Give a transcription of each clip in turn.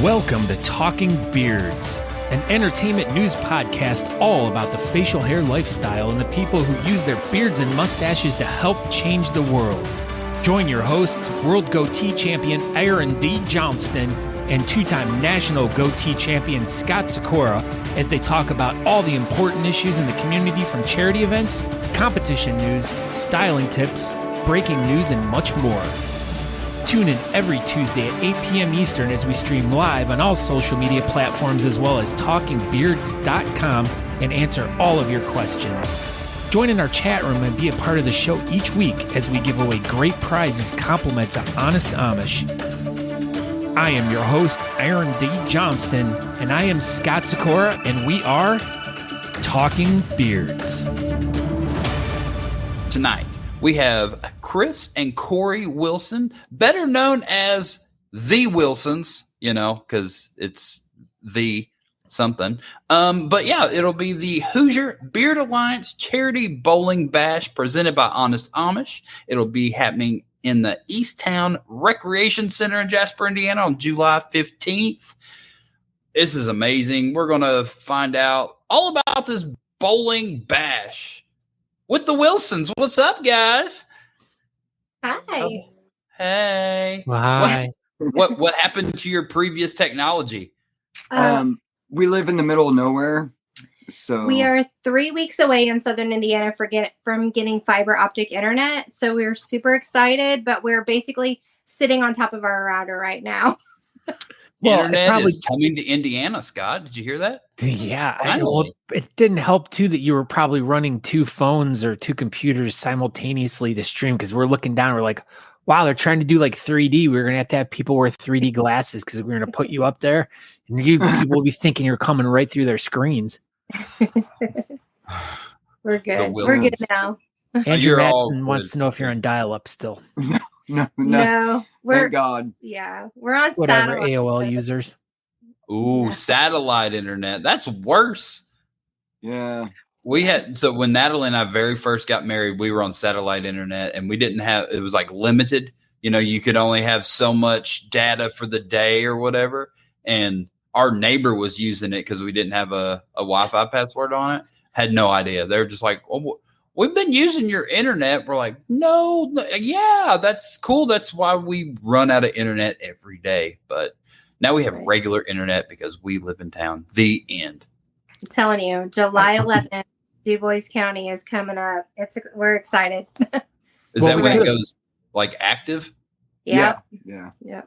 Welcome to Talking Beards, an entertainment news podcast all about the facial hair lifestyle and the people who use their beards and mustaches to help change the world. Join your hosts, World Goatee Champion Aaron D. Johnston and two-time National Goatee Champion Scott Sakura as they talk about all the important issues in the community, from charity events, competition news, styling tips, breaking news, and much more. Tune in every Tuesday at 8 p.m. Eastern as we stream live on all social media platforms as well as talkingbeards.com and answer all of your questions. Join in our chat room and be a part of the show each week as we give away great prizes, compliments of Honest Amish. I am your host, Aaron D. Johnston, and I am Scott Sakura, and we are Talking Beards. Tonight, we have Chris and Cori Wilson, better known as the Wilsons, because it's the something. But yeah, it'll be the Hoosier Beard Alliance Charity Bowling Bash presented by Honest Amish. It'll be happening in the Easttown Recreation Center in Jasper, Indiana on July 15th. This is amazing. We're going to find out all about this bowling bash with the Wilsons. What's up, guys? Hi. Oh, hey. Well, hi. What happened to your previous technology? We live in the middle of nowhere, so We are 3 weeks away in Southern Indiana from getting fiber optic internet. So we're super excited, but we're basically sitting on top of our router right now. Well, Internet is coming to Indiana, Scott. Did you hear that? Yeah, Finally. it didn't help too that you were probably running two phones or two computers simultaneously to stream, because we're looking down, we're like, wow, they're trying to do like 3D. We're gonna have to have people wear 3D glasses because we're gonna put you up there, and people will be thinking you're coming right through their screens. We're good. We're good now. Andrew all Madsen wants to know if you're on dial-up still. no. We're Thank God. yeah, we're on Whatever, satellite. AOL users. Ooh, Yeah. satellite internet. That's worse. Yeah. So when Natalie and I very first got married, we were on satellite internet, and we didn't have, it was like limited. You could only have so much data for the day or whatever. And our neighbor was using it because we didn't have a Wi-Fi password on it. Had no idea. They were just like, oh, we've been using your internet. We're like, no, yeah, that's cool. That's why we run out of internet every day. But now we have regular internet because we live in town. The end. I'm telling you, July 11th, DuBois County is coming up. We're excited. Is that when it goes like active? Yeah. Yeah.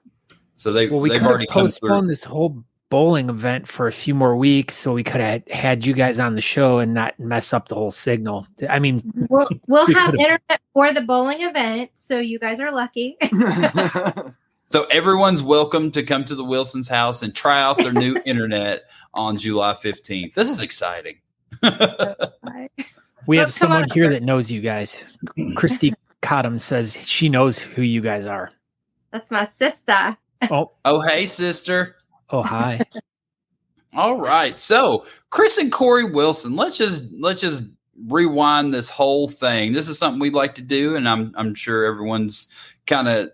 So they've Well, we could already have come through. postponed this whole bowling event for a few more weeks so we could have had you guys on the show and not mess up the whole signal. I mean, We'll We have could've- internet for the bowling event, so you guys are lucky. So everyone's welcome to come to the Wilson's house and try out their new internet on July 15th. This is exciting. we Well, have come someone on here over. that knows you guys. Christy Cottom says she knows who you guys are. That's my sister. Oh, hey, sister. Oh, hi. All right. So Chris and Cori Wilson, let's just rewind this whole thing. This is something we'd like to do, and I'm sure everyone's kind of,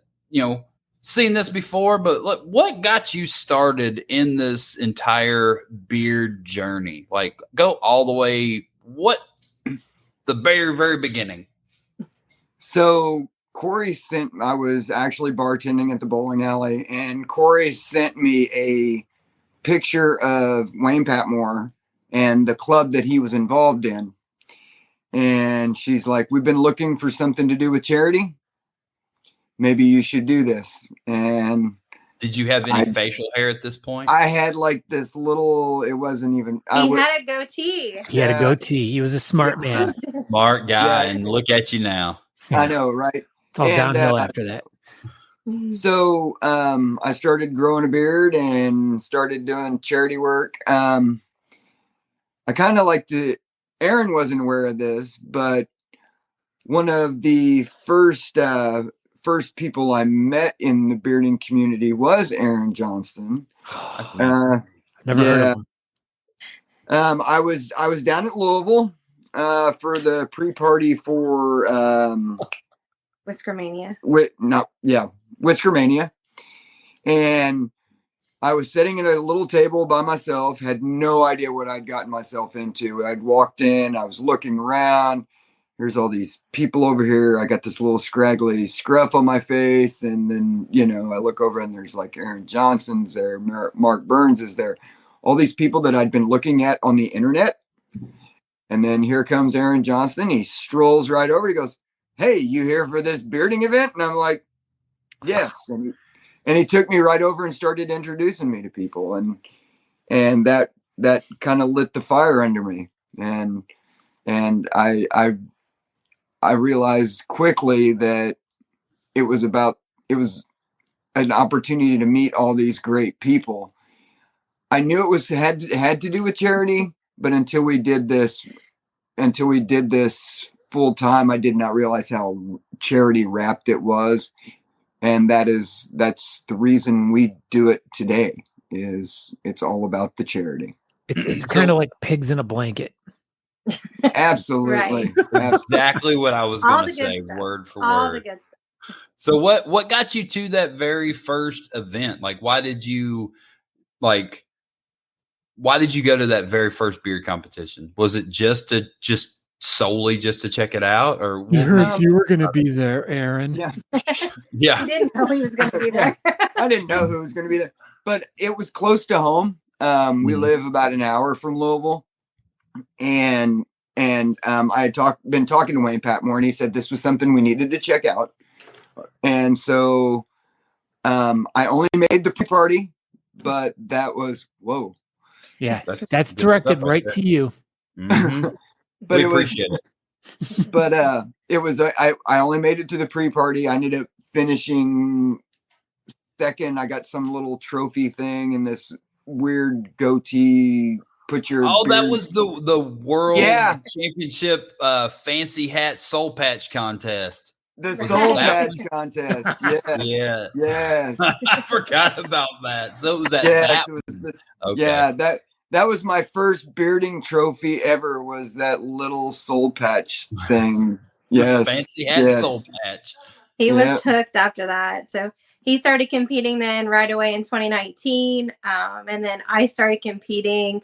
seen this before, but look, what got you started in this entire beard journey? Like, go all the way, the very, very beginning. So I was actually bartending at the bowling alley, and Cori sent me a picture of Wayne Patmore and the club that he was involved in. And she's like, we've been looking for something to do with charity. Maybe you should do this. And Did you have any facial hair at this point? I had like this little, it wasn't even. He had a goatee. He had a goatee. He was a smart man. Smart guy, Yeah. and look at you now. I know, right? It's all And, downhill after that. So I started growing a beard and started doing charity work. I kind of like to, Aaron wasn't aware of this, but one of the first people I met in the bearding community was Aaron Johnston. Never heard of him. I was down at Louisville for the pre-party for Whiskermania. Whiskermania, and I was sitting at a little table by myself, had no idea what I'd gotten myself into. I'd walked in, I was looking around. Here's all these people over here. I got this little scraggly scruff on my face. And then, I look over and there's like Aaron Johnson's there, Mark Burns is there, all these people that I'd been looking at on the internet. And then here comes Aaron Johnson. He strolls right over. He goes, "Hey, you here for this bearding event?" And I'm like, "Yes." And he took me right over and started introducing me to people. And that kind of lit the fire under me. And I realized quickly that it was an opportunity to meet all these great people. I knew it had to do with charity, but until we did this full time, I did not realize how charity wrapped it was. And that's the reason we do it today. It's all about the charity. It's kind of like pigs in a blanket. Absolutely. Right. Exactly what I was going to say, word for all word. the good stuff. So what got you to that very first event? Like, why did you go to that very first beard competition? Was it solely to check it out, or You heard you were going to be there, Aaron? Yeah. Yeah. He didn't know he was going to be there. I didn't know who was going to be there, but it was close to home. We live about an hour from Louisville, and I had been talking to Wayne Patmore, and he said this was something we needed to check out. And so I only made the pre-party, but that was whoa. Yeah, that's directed right to you. Mm-hmm. But we appreciate it. But it was I only made it to the pre-party. I ended up finishing second. I got some little trophy thing and this weird goatee. That was the world championship fancy hat soul patch contest. The soul patch contest. Yes. Yeah. Yes. I forgot about that. So it was that. Yes, it was this. Okay. Yeah, that was my first bearding trophy ever. Was that little soul patch thing? Yes. Fancy hat soul patch. He was hooked after that. So he started competing then right away in 2019. And then I started competing.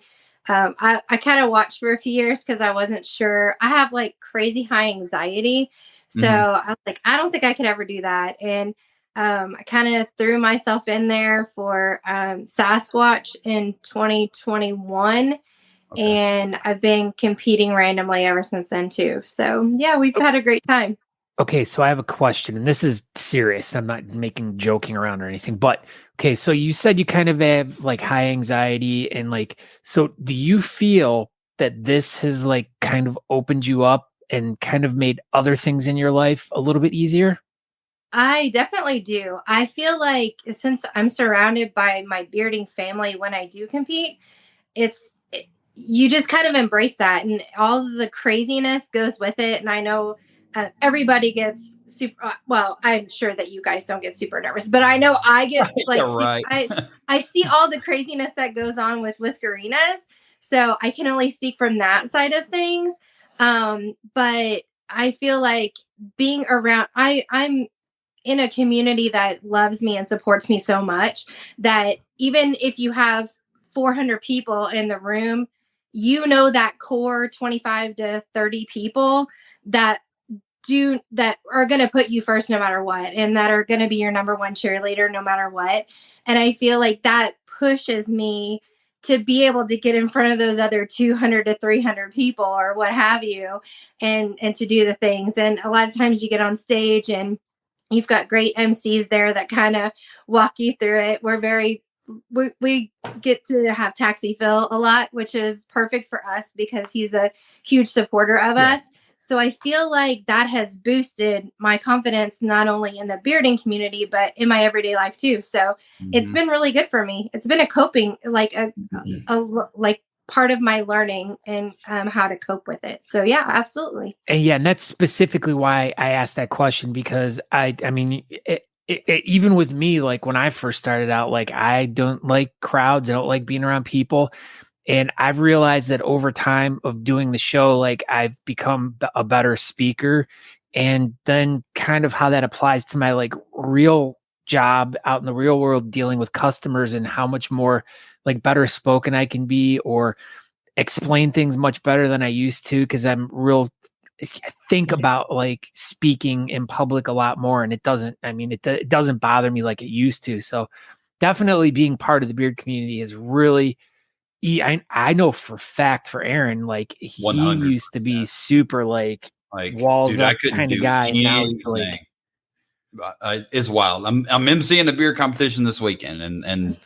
I kind of watched for a few years because I wasn't sure. I have like crazy high anxiety. So I was like, I don't think I could ever do that. And I kind of threw myself in there for Sasquatch in 2021. Okay. And I've been competing randomly ever since then too. So yeah, we've had a great time. Okay, so I have a question, and this is serious. I'm not joking around or anything, but okay, so you said you kind of have like high anxiety and so do you feel that this has like kind of opened you up and kind of made other things in your life a little bit easier? I definitely do. I feel like since I'm surrounded by my bearding family when I do compete, you just kind of embrace that and all the craziness goes with it. And I know everybody gets super, well, I'm sure that you guys don't get super nervous, but I know I get like, right. I see all the craziness that goes on with Whiskerinas. So I can only speak from that side of things. But I feel like being around, I'm in a community that loves me and supports me so much that even if you have 400 people in the room, that core 25 to 30 people that are going to put you first no matter what, and that are going to be your number one cheerleader no matter what. And I feel like that pushes me to be able to get in front of those other 200 to 300 people or what have you, and to do the things. And a lot of times you get on stage and you've got great MCs there that kind of walk you through it. We get to have Taxi Phil a lot, which is perfect for us because he's a huge supporter of us. So I feel like that has boosted my confidence, not only in the bearding community, but in my everyday life too. So it's been really good for me. It's been a coping, like a part of my learning and how to cope with it. So yeah, absolutely. And that's specifically why I asked that question, because I mean, even with me, like when I first started out, like I don't like crowds. I don't like being around people. And I've realized that over time of doing the show, like I've become a better speaker, and then kind of how that applies to my like real job out in the real world dealing with customers and how much more like better spoken I can be or explain things much better than I used to. Cause I think about like speaking in public a lot more, and it doesn't bother me like it used to. So definitely being part of the beard community is really, I know for fact for Aaron, like he 100%. used to be super like walls dude, up I couldn't kind of do guy. And now anything. he's like, It's wild. I'm emceeing a beer competition this weekend, and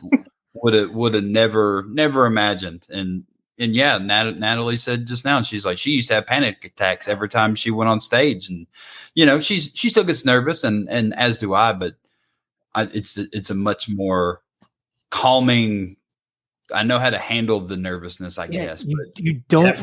would have never imagined. And yeah, Natalie said just now, she's like, she used to have panic attacks every time she went on stage, and she still gets nervous, and as do I, but it's a much more calming. I know how to handle the nervousness, I guess. But you don't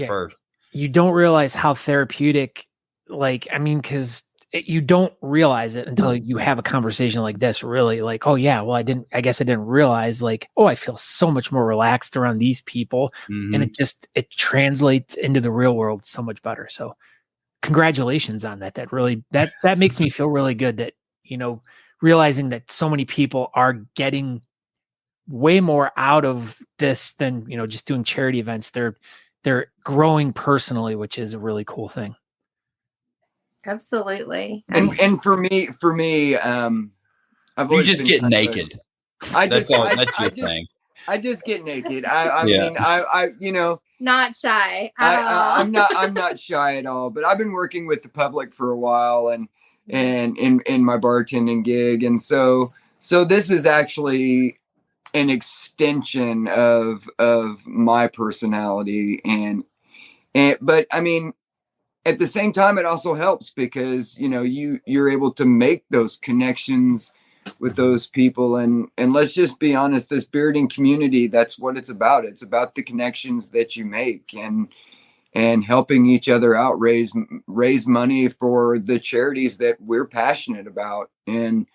first. You don't realize how therapeutic, because you don't realize it until you have a conversation like this, really like, oh yeah, well, I guess I didn't realize like, oh, I feel so much more relaxed around these people. And it translates into the real world so much better. So congratulations on that. That makes me feel really good that, realizing that so many people are getting way more out of this than, just doing charity events. They're growing personally, which is a really cool thing. Absolutely. And for me, I've always just get naked. That's your thing. I just get naked. I mean, not shy. I'm not shy at all, but I've been working with the public for a while and in my bartending gig. And so this is actually an extension of my personality but I mean, at the same time, it also helps because, you're able to make those connections with those people. And let's just be honest, this bearding community, that's what it's about. It's about the connections that you make and helping each other out, raise money for the charities that we're passionate about. And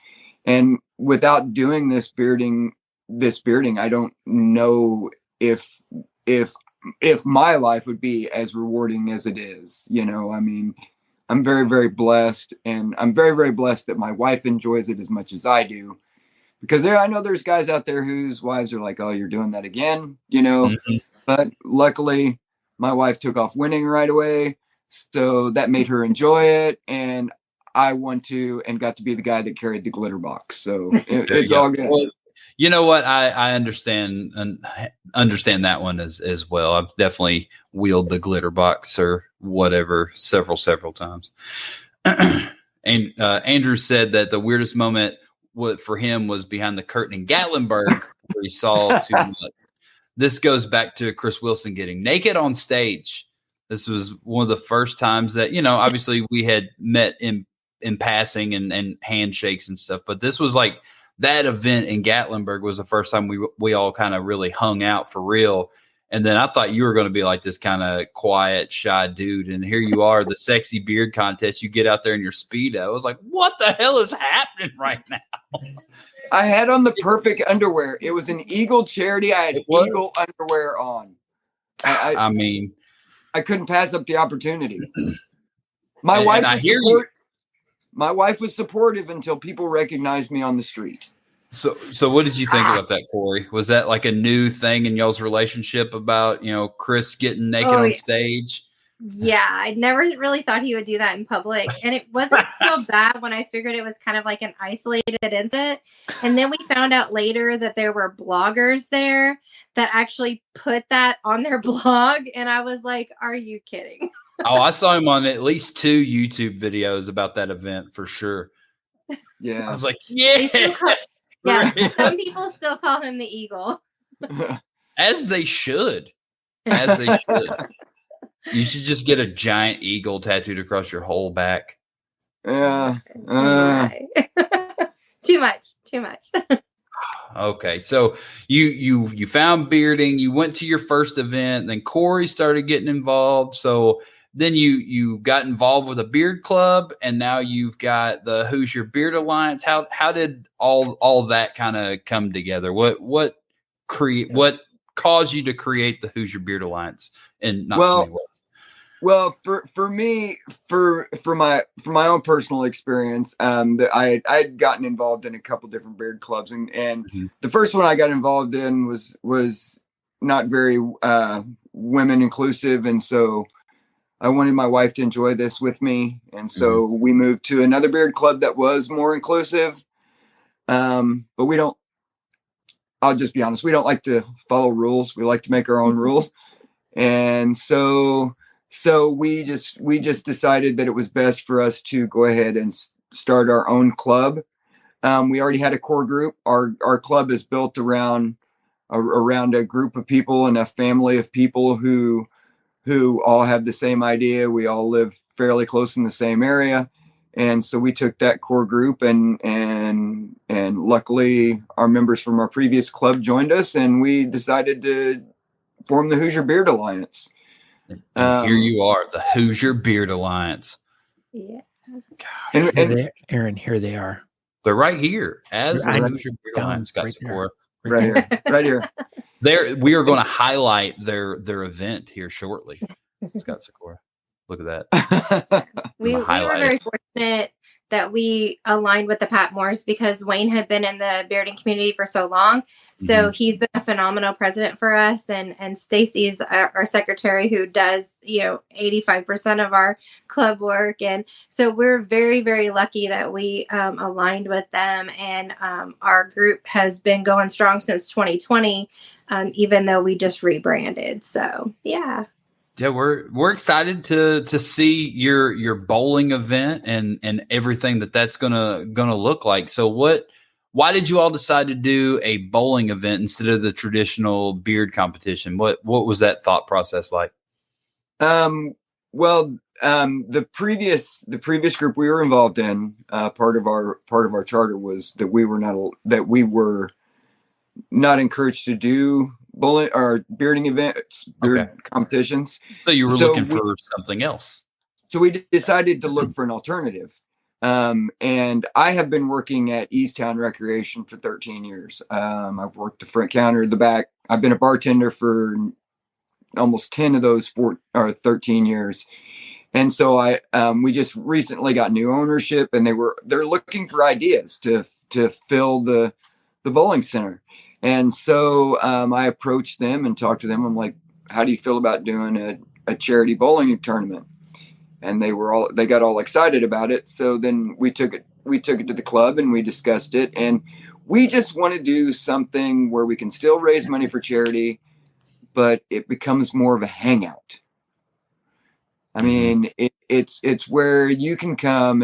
without doing this bearding, I don't know if my life would be as rewarding as it is. I mean, I'm very, very blessed, and I'm very, very blessed that my wife enjoys it as much as I do, because I know there's guys out there whose wives are like, oh, you're doing that again, but luckily my wife took off winning right away. So that made her enjoy it. And I got to be the guy that carried the glitter box. So it's all good. Well, you know what? I understand that one as well. I've definitely wheeled the glitter box or whatever several times. And Andrew said that the weirdest moment for him was behind the curtain in Gatlinburg, where he saw too much. This goes back to Chris Wilson getting naked on stage. This was one of the first times that, obviously we had met in passing and handshakes and stuff, but this was like, that event in Gatlinburg was the first time we all kind of really hung out for real. And then I thought you were going to be like this kind of quiet, shy dude. And here you are, the sexy beard contest. You get out there in your Speedo. I was like, what the hell is happening right now? I had on the perfect underwear. It was an Eagle charity. I had Eagle underwear on. I mean, I couldn't pass up the opportunity. My wife was supportive until people recognized me on the street. So what did you think about that, Cori? Was that like a new thing in y'all's relationship about, Chris getting naked on stage? Yeah, I never really thought he would do that in public. And it wasn't so bad when I figured it was kind of like an isolated incident. And then we found out later that there were bloggers there that actually put that on their blog. And I was like, are you kidding? Oh, I saw him on at least 2 YouTube videos about that event for sure. Yeah. I was like, yeah. Some people still call him the Eagle. As they should. You should just get a giant eagle tattooed across your whole back. Yeah. Too much. Okay, so you found bearding, you went to your first event, then Cori started getting involved. So then you got involved with a beard club, and now you've got the Who's Your Beard Alliance. How did all that kind of come together? What caused you to create the Who's Your Beard Alliance? And not so many words. Well, for me, for my own personal experience, I'd gotten involved in a couple different beard clubs, and Mhm. the first one I got involved in was not very women inclusive, and so I wanted my wife to enjoy this with me, and so we moved to another beard club that was more inclusive. But we don't. I'll just be honest. We don't like to follow rules. We like to make our own rules, and so we just decided that it was best for us to go ahead and start our own club. We already had a core group. Our club is built around a group of people and a family of people who all have the same idea. We all live fairly close in the same area. And so we took that core group and luckily our members from our previous club joined us, and we decided to form the Hoosier Beard Alliance. And here you are, the Hoosier Beard Alliance. Yeah. Aaron, here they are. They're right here as the Hoosier Beard down Alliance. Got right Sakura. Right here. Right here. We are going to highlight their event here shortly. Scott Sakura. Look at that. We were very fortunate that we aligned with the Patmores because Wayne had been in the bearding community for so long. So he's been a phenomenal president for us. And Stacy's our secretary who does, 85% of our club work. And so we're very, very lucky that we aligned with them. And our group has been going strong since 2020, even though we just rebranded. So, yeah. Yeah, we're excited to see your bowling event and everything that's gonna look like. So why did you all decide to do a bowling event instead of the traditional beard competition? What was that thought process like? The previous group we were involved in, part of our charter was that we were not encouraged to do bowling or bearding events, competitions. So you were looking for something else. So we decided to look for an alternative. And I have been working at Easttown Recreation for 13 years. I've worked the front counter, the back. I've been a bartender for almost 10 of those 13 years. And so we just recently got new ownership, and they're looking for ideas to fill the bowling center. And so I approached them and talked to them. I'm like, how do you feel about doing a charity bowling tournament? And they got all excited about it. So then we took it to the club and we discussed it. And we just want to do something where we can still raise money for charity, but it becomes more of a hangout. I mean, it's where you can come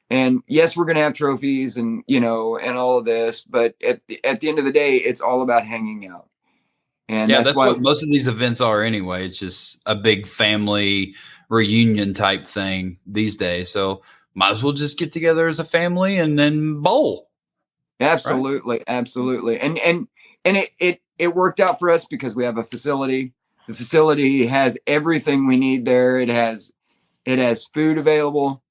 and yes, we're going to have trophies and all of this, but at the end of the day, it's all about hanging out. And that's why what most of these events are anyway. It's just a big family reunion type thing these days. So might as well just get together as a family and then bowl. Absolutely. Right? Absolutely. And it worked out for us because we have a facility. The facility has everything we need there. It has food available.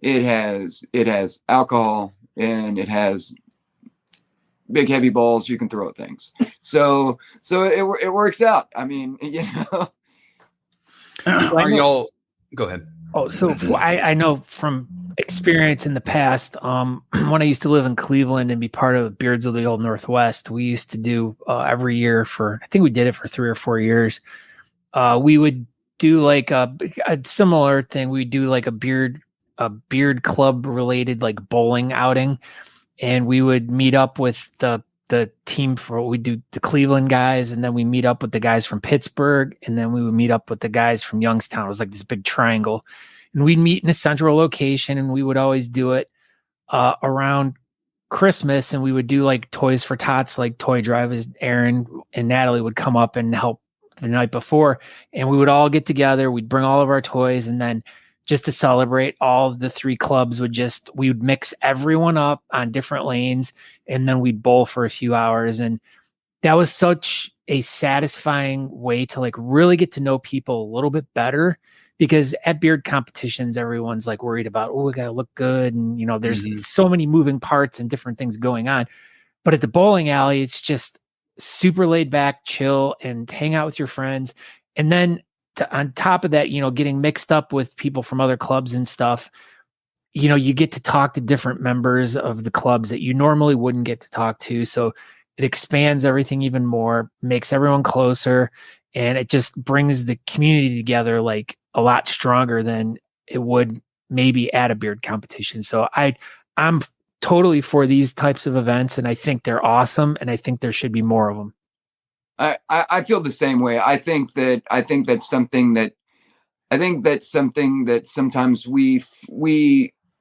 It has alcohol, and it has big heavy balls you can throw at things. So it works out. I mean, Are y'all go ahead? Oh, so I know from experience in the past, when I used to live in Cleveland and be part of Beards of the Old Northwest, we used to do every year I think we did it for 3 or 4 years. We would do like a similar thing. We'd do like a beard club related like bowling outing, and we would meet up with the team we do the Cleveland guys, and then we meet up with the guys from Pittsburgh, and then we would meet up with the guys from Youngstown. It was like this big triangle, and we'd meet in a central location, and we would always do it around Christmas, and we would do like Toys for Tots, like toy drives. Aaron and Natalie would come up and help the night before, and we would all get together. We'd bring all of our toys, and then just to celebrate, all of the 3 clubs we would mix everyone up on different lanes, and then we'd bowl for a few hours. And that was such a satisfying way to like really get to know people a little bit better, because at beard competitions, everyone's like worried about, oh, we got to look good. And, there's so many moving parts and different things going on. But at the bowling alley, it's just super laid back, chill, and hang out with your friends. And then on top of that, getting mixed up with people from other clubs and stuff, you get to talk to different members of the clubs that you normally wouldn't get to talk to. So it expands everything even more, makes everyone closer, and it just brings the community together like a lot stronger than it would maybe at a beard competition. So I'm totally for these types of events, and I think they're awesome, and I think there should be more of them. I feel the same way. I think that's something that sometimes we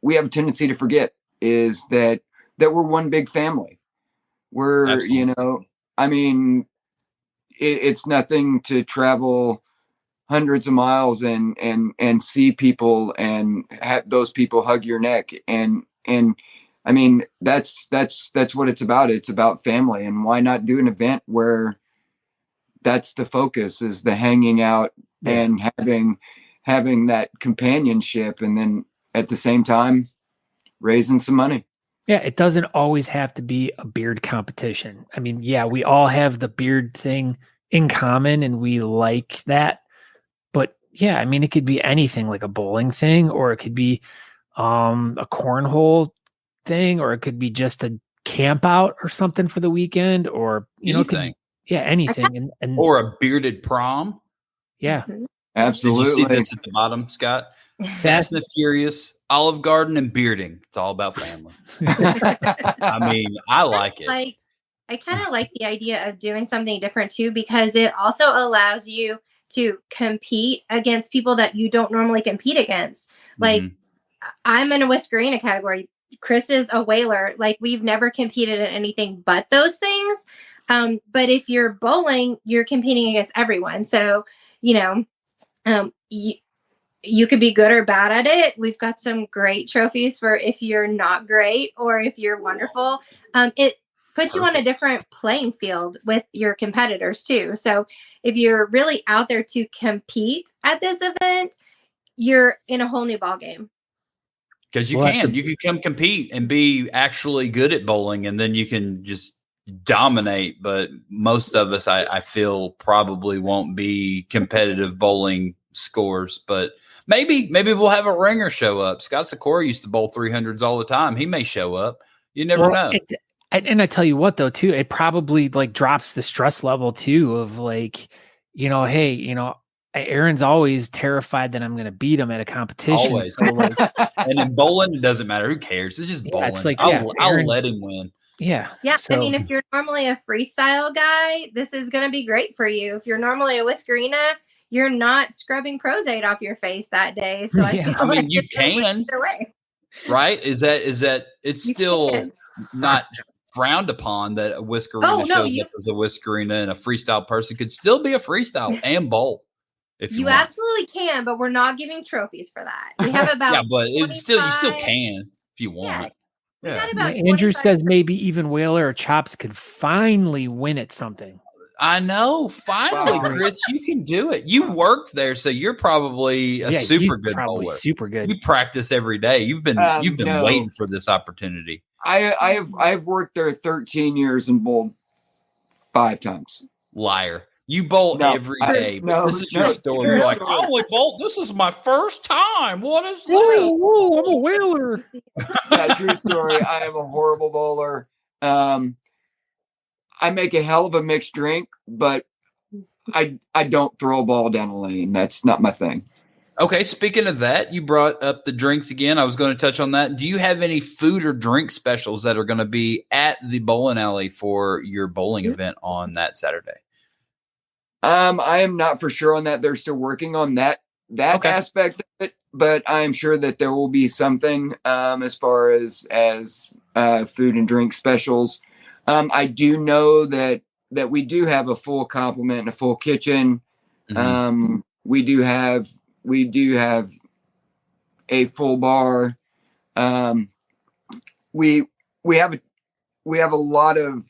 have a tendency to forget, is that we're one big family. We're, Absolutely. I mean, it's nothing to travel hundreds of miles and see people and have those people hug your neck. And I mean, that's what it's about. It's about family. And why not do an event where that's the focus, is the hanging out and having that companionship, and then at the same time raising some money. Yeah, it doesn't always have to be a beard competition. I mean, yeah, we all have the beard thing in common and we like that. But yeah, I mean, it could be anything, like a bowling thing, or it could be a cornhole thing, or it could be just a camp out or something for the weekend, or Anything. Anything. And Or a bearded prom. yeah. Absolutely. Did you see this at the bottom, Scott? Fast and the Furious, Olive Garden, and bearding. It's all about family. I mean, I like it. I kind of like the idea of doing something different too, because it also allows you to compete against people that you don't normally compete against. Like, I'm in a Whiskerina category. Chris is a whaler. Like, we've never competed in anything but those things. But if you're bowling, you're competing against everyone. So, you could be good or bad at it. We've got some great trophies for if you're not great or if you're wonderful. It puts you on a different playing field with your competitors too. So if you're really out there to compete at this event, you're in a whole new ball game. Because you can come compete and be actually good at bowling, and then you can just dominate. But most of us, I feel, probably won't be competitive bowling scores. But maybe we'll have a ringer show up. Scott Cori used to bowl 300s all the time. He may show up. You never know. And I tell you what, though, too, it probably like drops the stress level too of like, hey, Aaron's always terrified that I'm going to beat him at a competition. Always. So like, and in bowling, it doesn't matter. Who cares? It's just bowling. It's like, I'll let him win. Yeah. Yeah. So, I mean, if you're normally a freestyle guy, this is going to be great for you. If you're normally a Whiskerina, you're not scrubbing Prozac off your face that day. So I mean, you can. Right? Is that it's still not frowned upon that a Whiskerina shows up as a Whiskerina, and a freestyle person could still be a freestyle and bowl. If you absolutely can, but we're not giving trophies for that. We have about but you still can if you want. Yeah. Andrew says maybe even Whaler or Chops could finally win at something. I know. Finally, Chris, you can do it. You worked there, so you're probably a super good bowler. Super good. You practice every day. You've been waiting for this opportunity. I've worked there 13 years and bowled 5 times. Liar. You bowl every day. This is your story. You're like, I only bowled. This is my first time. What is this? Whoa, I'm a whaler. Yeah, true story. I am a horrible bowler. I make a hell of a mixed drink, but I don't throw a ball down a lane. That's not my thing. Okay, speaking of that, you brought up the drinks again. I was going to touch on that. Do you have any food or drink specials that are going to be at the bowling alley for your bowling event on that Saturday? I am not for sure on that. They're still working on that aspect of it, but I'm sure that there will be something as far as food and drink specials. I do know that we do have a full complement and a full kitchen. Mm-hmm. We do have a full bar. We have a lot of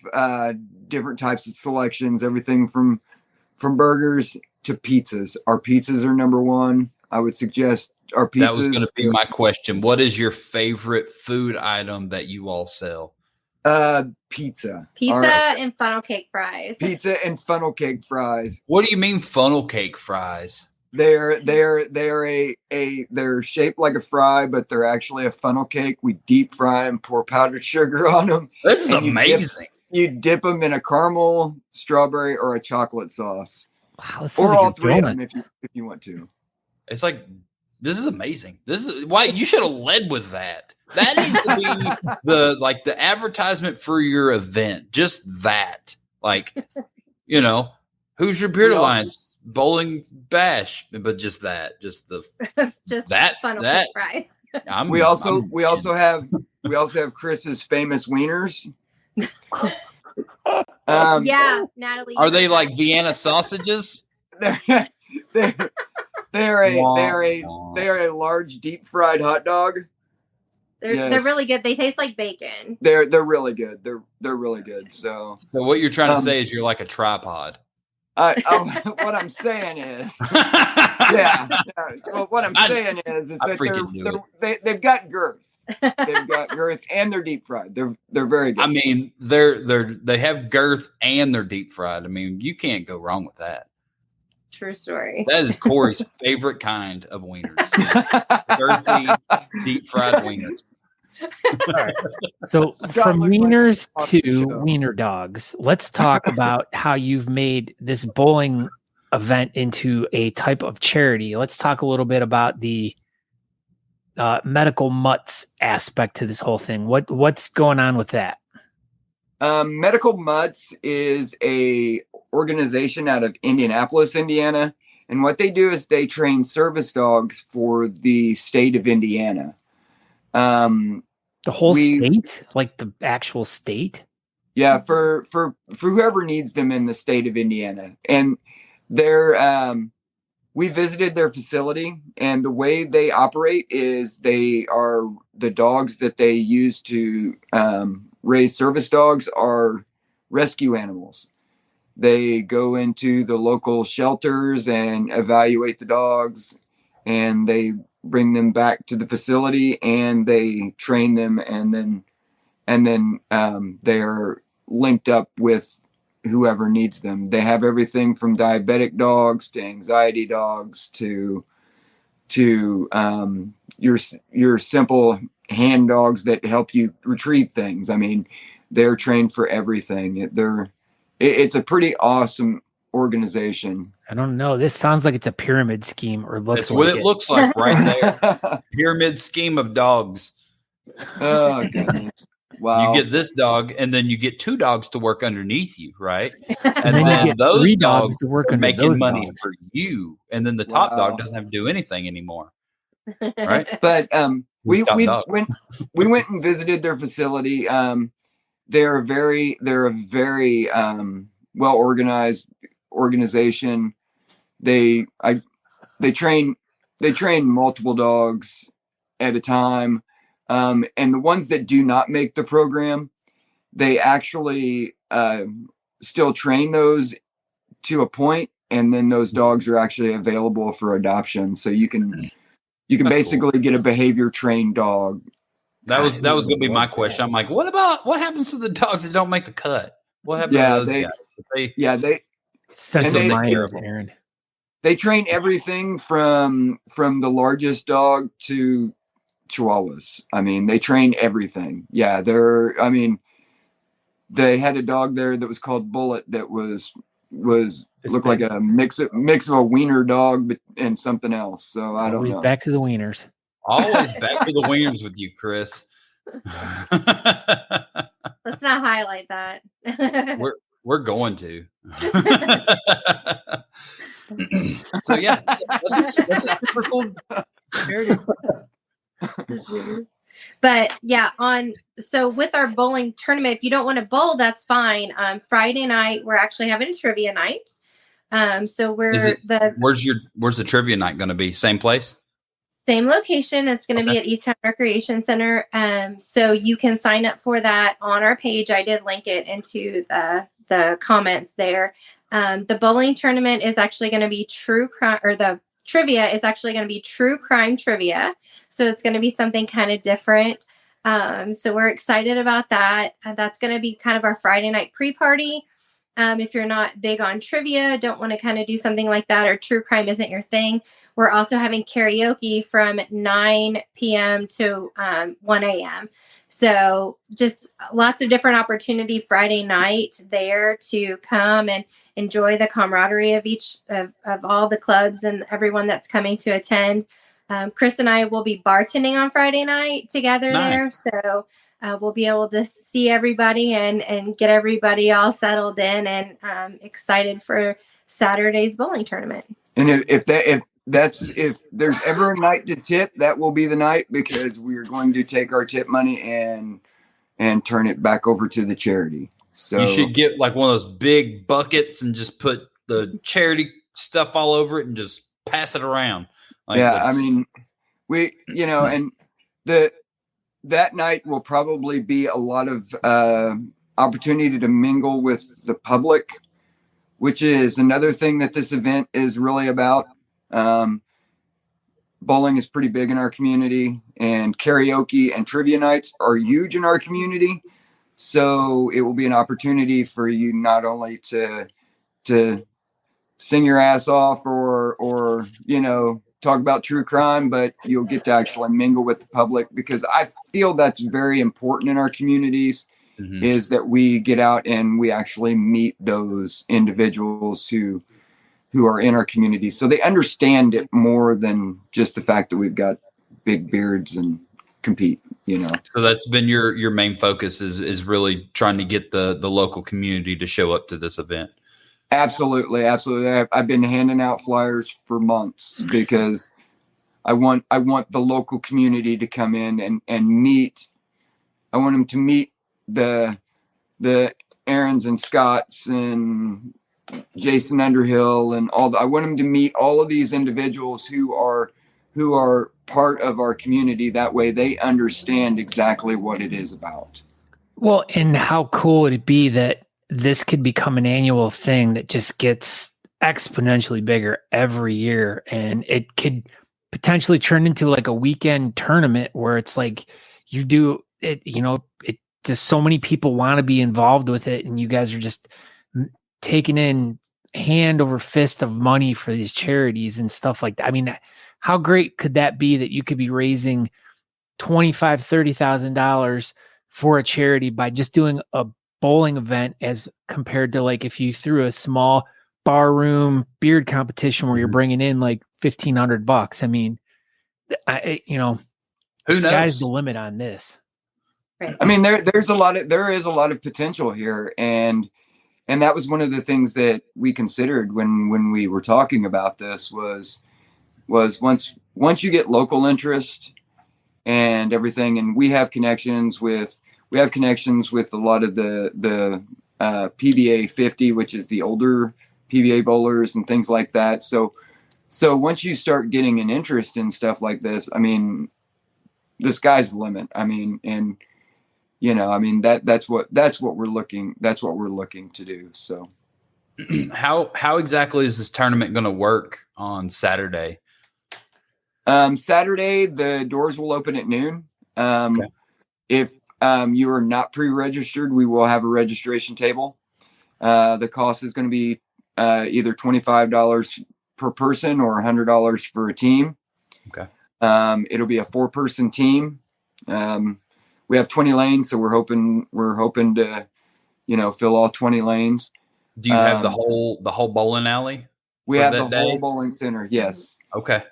different types of selections, everything from burgers to pizzas. Our pizzas are number one. I would suggest our pizzas. That was going to be my question. What is your favorite food item that you all sell? Pizza and funnel cake fries. Pizza and funnel cake fries. What do you mean funnel cake fries? They're shaped like a fry, but they're actually a funnel cake. We deep fry and pour powdered sugar on them. This is amazing. You dip them in a caramel, strawberry, or a chocolate sauce, Wow, this or is all three of them if you want to. It's like, this is amazing. This is why you should have led with that. That needs to be the advertisement for your event. Just that, like, who's your beard alliance bowling bash, but just that, just that funnel that fries. We also have Chris's famous wieners. Yeah, Natalie. Are they like Vienna sausages? They're a large deep fried hot dog. They're really good. They taste like bacon. They're really good. They're really good. So what you're trying to say is you're like a tripod. What I'm saying is, Well, what I'm saying is that they've got girth. They've got girth and they're deep fried. They're very good. I mean, they have girth and they're deep fried. I mean, you can't go wrong with that. True story. That is Corey's favorite kind of wieners. Girthy, deep fried wieners. All right. So from wieners to wiener dogs, let's talk about how you've made this bowling event into a type of charity. Let's talk a little bit about the medical mutts aspect to this whole thing. What's going on with that? Medical Mutts is a organization out of Indianapolis, Indiana, and what they do is they train service dogs for the state of Indiana. The whole state, like the actual state. Yeah, for whoever needs them in the state of Indiana, and we visited their facility, and the way they operate is they are the dogs that they use to raise service dogs are rescue animals. They go into the local shelters and evaluate the dogs, and they bring them back to the facility and they train them, and then they are linked up with whoever needs them. They have everything from diabetic dogs to anxiety dogs to your simple hand dogs that help you retrieve things. I mean, they're trained for everything. It's a pretty awesome organization. I don't know. This sounds like it's a pyramid scheme, or looks That's what it looks like right there. Pyramid scheme of dogs. Oh goodness. Wow. You get this dog, and then you get 2 dogs to work underneath you, right? And then you get those 3 dogs to work are under making those money dogs. for you, and then the top dog doesn't have to do anything anymore, right? But we went and visited their facility. They're a very well organized organization. They train multiple dogs at a time. And the ones that do not make the program, they actually still train those to a point, and then those dogs are actually available for adoption. So you can That's basically cool. Get a behavior trained dog. That was going to be my question. I'm like, what happens to the dogs that don't make the cut? What happens to those guys? It's such a minor of Aaron. They train everything from the largest dog to Chihuahuas. I mean, they train everything. Yeah, they had a dog there that was called Bullet that looked like a mix of a wiener dog and something else. So I don't know. Back to the wieners. Always back to the wieners with you, Chris. Let's not highlight that. We're going to. So yeah, that's a super cool. But yeah, so with our bowling tournament, if you don't want to bowl, that's fine. Friday night we're actually having a trivia night. So where's the trivia night going to be? Same place? Same location. It's going to be at Easttown Recreation Center. So you can sign up for that on our page. I did link it into the comments there. The bowling tournament is actually going to be true crime, or the trivia is actually going to be true crime trivia. So it's going to be something kind of different. So we're excited about that. That's going to be kind of our Friday night pre-party. If you're not big on trivia, don't want to kind of do something like that, or true crime isn't your thing, we're also having karaoke from 9 p.m. to 1 a.m. So just lots of different opportunity Friday night there to come and enjoy the camaraderie of each of all the clubs and everyone that's coming to attend. Chris and I will be bartending on Friday night together there. Nice. So we'll be able to see everybody and get everybody all settled in and excited for Saturday's bowling tournament. And if there's ever a night to tip, that will be the night, because we're going to take our tip money and turn it back over to the charity. So you should get like one of those big buckets and just put the charity stuff all over it and just pass it around. Like, yeah, I mean, and that night will probably be a lot of opportunity to mingle with the public, which is another thing that this event is really about. Bowling is pretty big in our community, and karaoke and trivia nights are huge in our community. So it will be an opportunity for you not only to sing your ass off or talk about true crime, but you'll get to actually mingle with the public, because I feel that's very important in our communities. Mm-hmm. Is that we get out and we actually meet those individuals who are in our community, so they understand it more than just the fact that we've got big beards and compete. So that's been your main focus is really trying to get the local community to show up to this event. Absolutely. I've been handing out flyers for months because I want the local community to come in and meet. I want them to meet the Aarons and Scotts and Jason Underhill and I want them to meet all of these individuals who are part of our community. That way they understand exactly what it is about. Well, and how cool would it be that this could become an annual thing that just gets exponentially bigger every year, and it could potentially turn into like a weekend tournament where it's like you do it, it just so many people want to be involved with it, and you guys are just taking in hand over fist of money for these charities and stuff like that. I mean, how great could that be that you could be raising $25,000-$30,000 for a charity by just doing a bowling event, as compared to like if you threw a small bar room beard competition where you're bringing in like $1,500. I mean, who sky's knows? The limit on this. Right. I mean, there is a lot of potential here, and that was one of the things that we considered when we were talking about this was once you get local interest and everything, and we have connections with a lot of the PBA 50, which is the older PBA bowlers and things like that. So once you start getting an interest in stuff like this, I mean, the sky's the limit. I mean, and that's what we're looking to do. So how exactly is this tournament going to work on Saturday? Saturday, the doors will open at noon. Okay. If you are not pre-registered, we will have a registration table. The cost is going to be either $25 per person or $100 for a team. Okay. It'll be a 4-person team. We have 20 lanes, so we're hoping to, fill all 20 lanes. Do you have the whole bowling alley? We have the whole bowling center. Yes. Okay.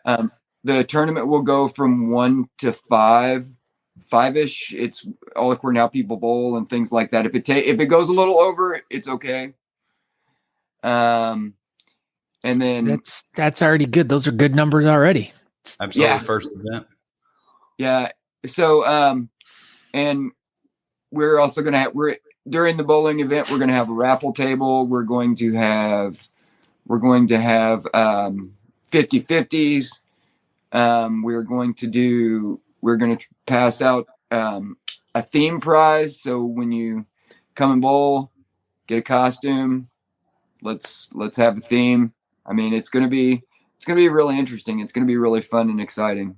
The tournament will go from 1 to 5-ish. It's all according to how people bowl and things like that. If it goes a little over, it's okay. And then that's already good. Those are good numbers already. Absolutely. Yeah. First event. Yeah. So, and we're also going to have, during the bowling event, we're going to have a raffle table. We're going to have 50-50s. We're going to pass out a theme prize. So when you come and bowl, get a costume. Let's have a theme. I mean, it's going to be really interesting. It's going to be really fun and exciting.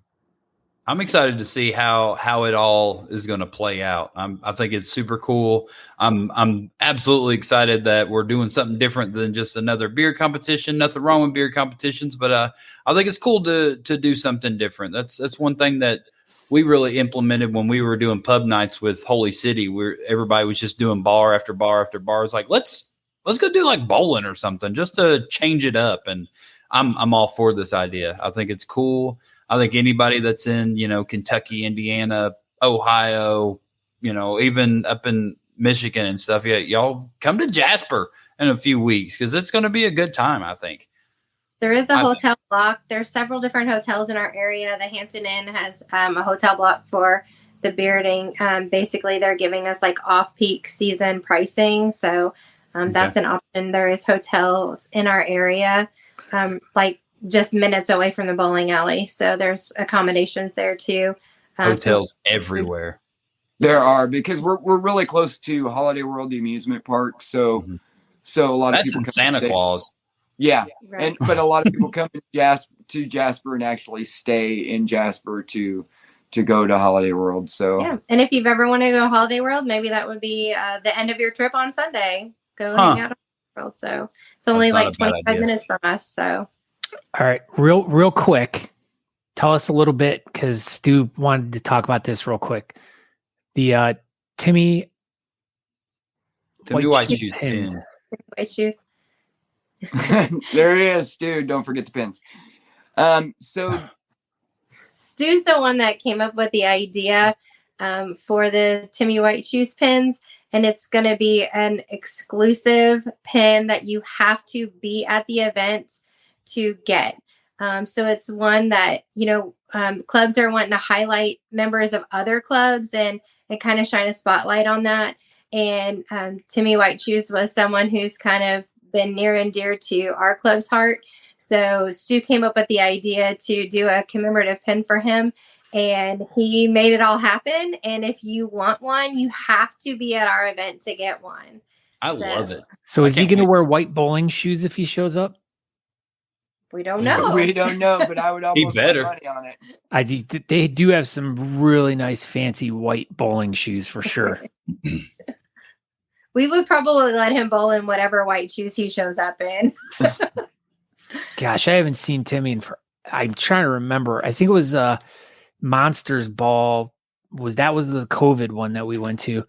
I'm excited to see how it all is going to play out. I think it's super cool. I'm absolutely excited that we're doing something different than just another beer competition. Nothing wrong with beer competitions, but I think it's cool to do something different. That's one thing that we really implemented when we were doing pub nights with Holy City, where everybody was just doing bar after bar after bar. It's like let's go do like bowling or something just to change it up. And I'm all for this idea. I think it's cool. I think anybody that's in, Kentucky, Indiana, Ohio, even up in Michigan and stuff, y'all come to Jasper in a few weeks because it's going to be a good time, I think. There is a hotel block. There's several different hotels in our area. The Hampton Inn has a hotel block for the bearding. Basically, they're giving us like off-peak season pricing. So that's an option. There is hotels in our area, like just minutes away from the bowling alley. So there's accommodations there too. Hotels everywhere. There are, because we're really close to Holiday World, the amusement park. So so a lot of people in Santa Claus. Yeah. Right. But a lot of people come to Jasper and actually stay in Jasper to go to Holiday World. So yeah. And if you've ever wanted to go to Holiday World, maybe that would be the end of your trip on Sunday. Go hang out at Holiday World. So it's only like 25 minutes from us. So all right, real quick, tell us a little bit, because Stu wanted to talk about this real quick. The Timmy White Shoes pin. White Shoes. There it is, Stu. Don't forget the pins. So Stu's the one that came up with the idea for the Timmy White Shoes pins, and it's going to be an exclusive pin that you have to be at the event to get. So it's one that, clubs are wanting to highlight members of other clubs and kind of shine a spotlight on that. And Timmy White Shoes was someone who's kind of been near and dear to our club's heart. So Stu came up with the idea to do a commemorative pin for him, and he made it all happen. And if you want one, you have to be at our event to get one. I love it. So is he going to wear white bowling shoes if he shows up? We don't know. We don't know, but I would almost put money on it. They do have some really nice, fancy white bowling shoes for sure. We would probably let him bowl in whatever white shoes he shows up in. Gosh, I haven't seen Timmy I'm trying to remember. I think it was Monsters Ball. That was the COVID one that we went to,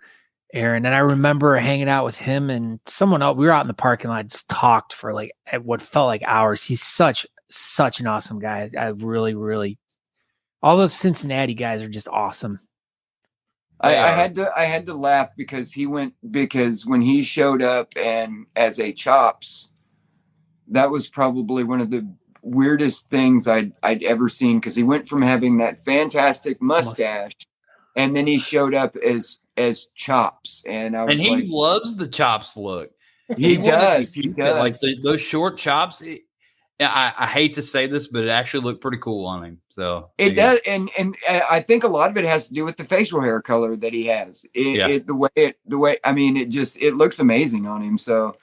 Aaron. And I remember hanging out with him and someone else. We were out in the parking lot, just talked for like what felt like hours. He's such an awesome guy. I really, really, all those Cincinnati guys are just awesome. I had to laugh because when he showed up and as a Chops, that was probably one of the weirdest things I'd ever seen, because he went from having that fantastic mustache and then he showed up as Chops, and I was he loves the Chops look. He does. Like those short chops. I hate to say this, but it actually looked pretty cool on him. So it does, and I think a lot of it has to do with the facial hair color that he has. The way I mean, it looks amazing on him. So,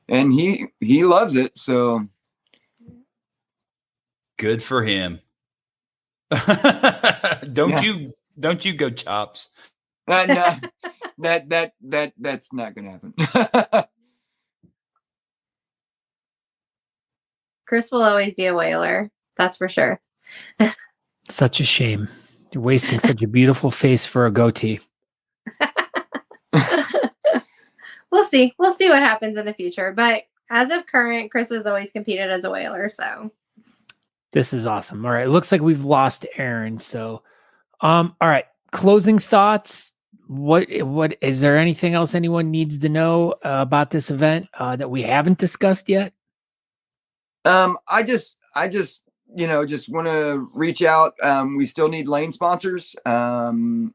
and he loves it. So good for him. Don't you go Chops? No, that's not gonna happen. Chris will always be a whaler. That's for sure. Such a shame. You're wasting such a beautiful face for a goatee. We'll see. We'll see what happens in the future. But as of current, Chris has always competed as a whaler. So this is awesome. All right. It looks like we've lost Aaron. So, all right. Closing thoughts. What is there anything else anyone needs to know about this event that we haven't discussed yet? I just want to reach out. We still need lane sponsors. Those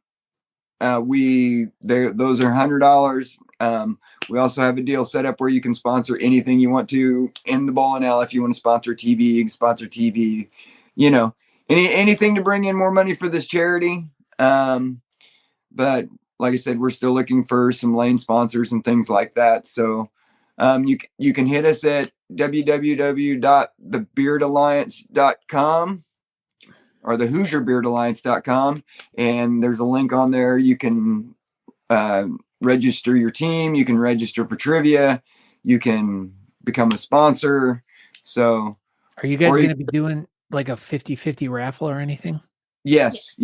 are $100. We also have a deal set up where you can sponsor anything you want to in the bowling alley. If you want to sponsor TV, you can sponsor TV, anything to bring in more money for this charity. But like I said, we're still looking for some lane sponsors and things like that. So, you can hit us at www.thebeardalliance.com. or the HoosierBeardAlliance.com, and there's a link on there. You can register your team. You can register for trivia. You can become a sponsor. So, are you guys going to be doing like a 50-50 raffle or anything? Yes.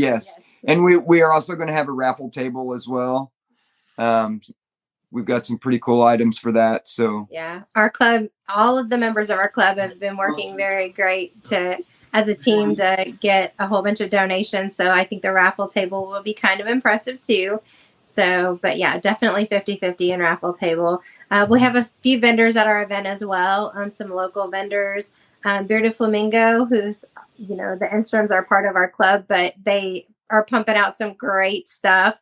And we are also going to have a raffle table as well. We've got some pretty cool items for that. So yeah, our club, all of the members of our club have been working very great as a team to get a whole bunch of donations. So I think the raffle table will be kind of impressive too. So, but yeah, definitely 50-50 and raffle table. We have a few vendors at our event as well. Some local vendors, Bearded Flamingo, who's, the Instrums are part of our club, but they are pumping out some great stuff.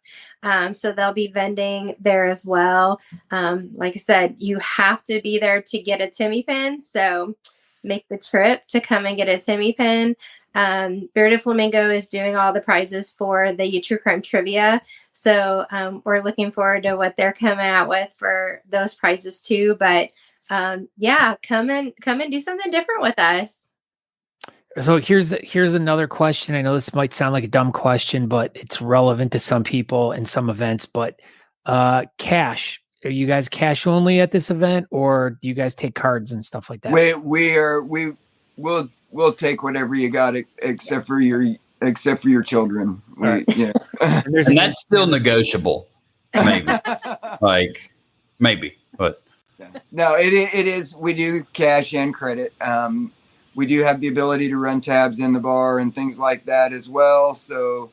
So they'll be vending there as well. Like I said, you have to be there to get a Timmy pin. So make the trip to come and get a Timmy pin. Bearded Flamingo is doing all the prizes for the True Crime Trivia. So we're looking forward to what they're coming out with for those prizes too. But yeah, come and do something different with us. So here's another question. I know this might sound like a dumb question, but it's relevant to some people and some events. But cash. Are you guys cash only at this event, or do you guys take cards and stuff like that? We'll take whatever you got, except for your children. Right. Yeah. And that's still negotiable. Maybe. Maybe. But no, it is. We do cash and credit. We do have the ability to run tabs in the bar and things like that as well. So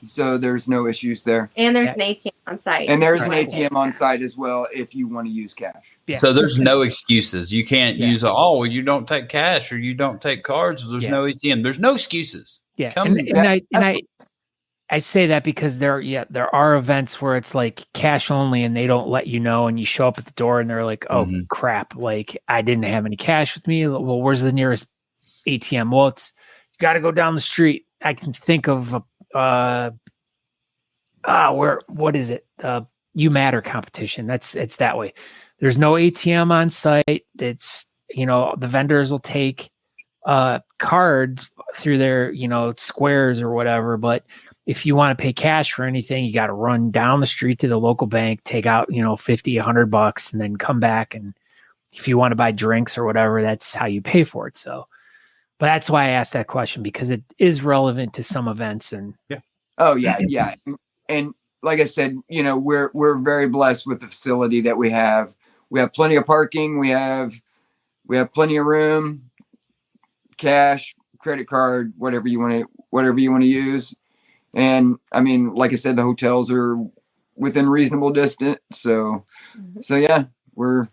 there's no issues there. And there's an ATM on site. And there's an ATM on site as well if you want to use cash. Yeah. So there's no excuses. You can't use you don't take cash or you don't take cards. There's no ATM. There's no excuses. Yeah. And I say that because there are events where it's like cash only and they don't let you know, and you show up at the door and they're like, oh crap, like I didn't have any cash with me. Well, where's the nearest ATM? Well, you got to go down the street. I can think of what is it? You Matter competition. It's that way. There's no ATM on site. It's, the vendors will take cards through their, squares or whatever. But if you want to pay cash for anything, you got to run down the street to the local bank, take out, $50, $100, and then come back. And if you want to buy drinks or whatever, that's how you pay for it. So, but that's why I asked that question, because it is relevant to some events. And yeah. Oh yeah. Yeah. And like I said, we're very blessed with the facility that we have. We have plenty of parking. We have plenty of room, cash, credit card, whatever you want to use. And I mean, like I said, the hotels are within reasonable distance. So yeah, we're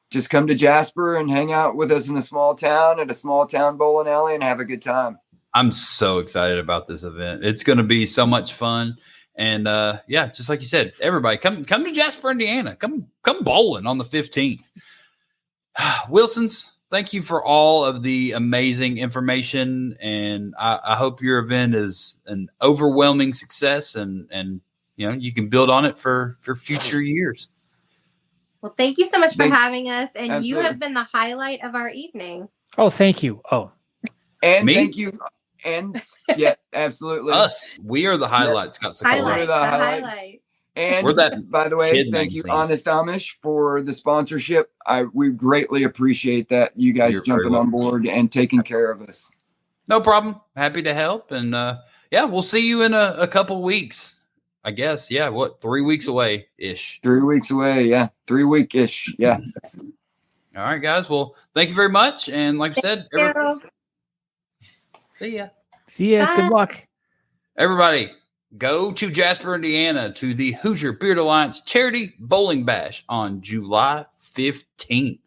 just come to Jasper and hang out with us in a small town at a small town bowling alley and have a good time. I'm so excited about this event. It's going to be so much fun. And just like you said, everybody come to Jasper, Indiana. Come bowling on the 15th. Wilsons, thank you for all of the amazing information. And I hope your event is an overwhelming success and you can build on it for future years. Well, thank you so much for having us. And Absolutely. You have been the highlight of our evening. Oh, thank you. Oh, and me? Thank you. And yeah, absolutely. Us. We are the highlights, Scott Sokola. We're the highlight. And we're that by the way, thank you, Honest Amish, for the sponsorship. We greatly appreciate that. You guys jumping on board and taking care of us. No problem. Happy to help. And we'll see you in a couple weeks. I guess. Yeah. What? 3 weeks away ish. 3 weeks away. Yeah. 3 week ish. Yeah. All right, guys. Well, thank you very much. And like I said, see ya. See ya. Bye. Good luck. Everybody, go to Jasper, Indiana to the Hoosier Beard Alliance Charity Bowling Bash on July 15th.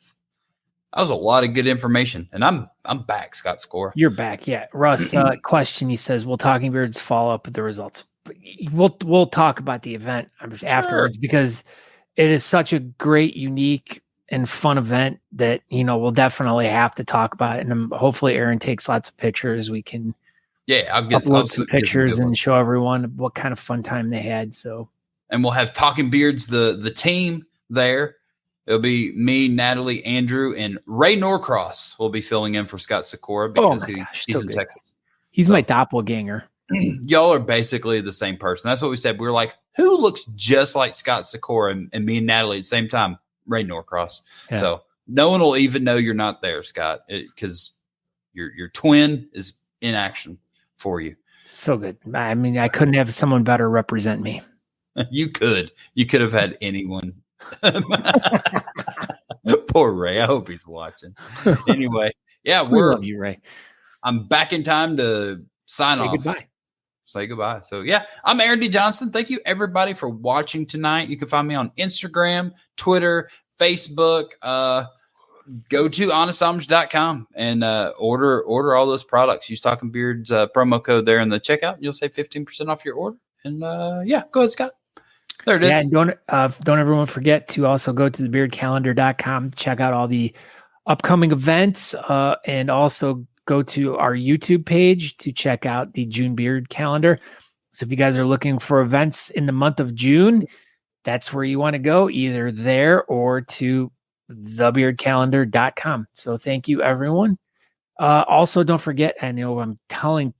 That was a lot of good information. And I'm back, Scott Score. You're back. Yeah. Russ, question. He says, will Talking Beards follow up with the results? We'll talk about the event afterwards, because it is such a great, unique, and fun event that we'll definitely have to talk about it. And hopefully Aaron takes lots of pictures. We can I'll upload some pictures and show everyone what kind of fun time they had. So, and we'll have Talking Beards, the team there. It'll be me, Natalie, Andrew, and Ray Norcross will be filling in for Scott Sikora because he's in Texas. He's my doppelganger. Y'all are basically the same person. That's what we said. We were like, who looks just like Scott Sikora? And me and Natalie at the same time, Ray Norcross. Yeah. So no one will even know you're not there, Scott, because your twin is in action for you. So good. I mean, I couldn't have someone better represent me. You could have had anyone. Poor Ray. I hope he's watching. Anyway, yeah, we love you, Ray. I'm back in time to sign off. Say goodbye. So yeah, I'm Aaron D. Johnson. Thank you everybody for watching tonight. You can find me on Instagram, Twitter, Facebook. Go to honestomage.com and order all those products. Use Talking Beards promo code there in the checkout. You'll save 15% off your order. And yeah, go ahead, Scott. There it is. Yeah, and don't everyone forget to also go to thebeardcalendar.com, check out all the upcoming events, and also go to our YouTube page to check out the June Beard calendar. So if you guys are looking for events in the month of June, that's where you want to go, either there or to thebeardcalendar.com. So thank you, everyone. Also, don't forget, I know I'm telling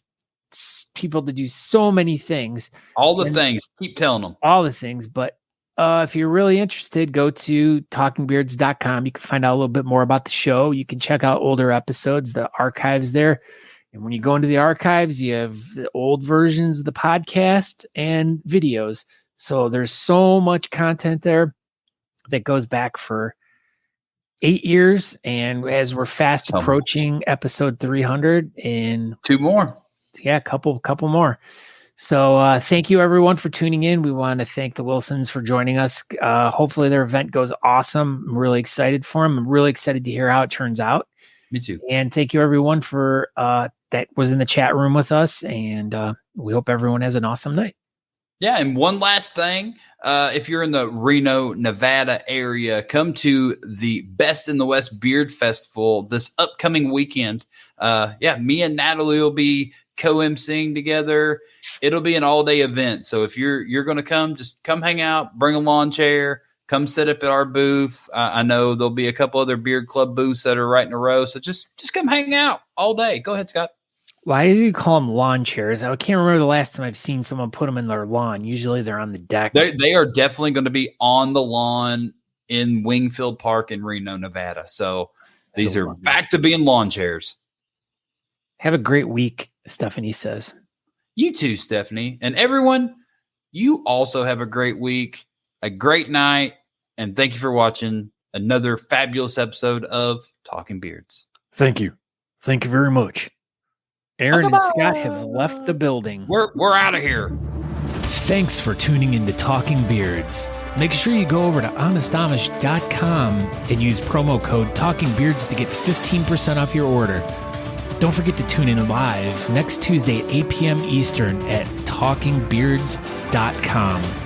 people to do so many things. All the things. Keep telling them. All the things. But if you're really interested, go to talkingbeards.com. You can find out a little bit more about the show. You can check out older episodes, the archives there. And when you go into the archives, you have the old versions of the podcast and videos. So there's so much content there that goes back for 8 years. And as we're fast approaching episode 300 in 2 more. Yeah, a couple more. So thank you, everyone, for tuning in. We want to thank the Wilsons for joining us. Hopefully their event goes awesome. I'm really excited for them. I'm really excited to hear how it turns out. Me too. And thank you, everyone, for that was in the chat room with us. And we hope everyone has an awesome night. Yeah, and one last thing. If you're in the Reno, Nevada area, come to the Best in the West Beard Festival this upcoming weekend. Yeah, me and Natalie will be co-emceeing together. It'll be an all-day event. So if you're going to come, just come hang out, bring a lawn chair, come sit up at our booth. I know there'll be a couple other beard club booths that are right in a row. So just come hang out all day. Go ahead, Scott. Why do you call them lawn chairs? I can't remember the last time I've seen someone put them in their lawn. Usually they're on the deck. They are definitely going to be on the lawn in Wingfield Park in Reno, Nevada. So these are back to being lawn chairs. Have a great week, Stephanie says. You too, Stephanie. And everyone, you also have a great week, a great night, and thank you for watching another fabulous episode of Talking Beards. Thank you. Thank you very much. Aaron and Scott have left the building. We're out of here. Thanks for tuning in to Talking Beards. Make sure you go over to honestamish.com and use promo code TalkingBeards to get 15% off your order. Don't forget to tune in live next Tuesday at 8 p.m. Eastern at talkingbeards.com.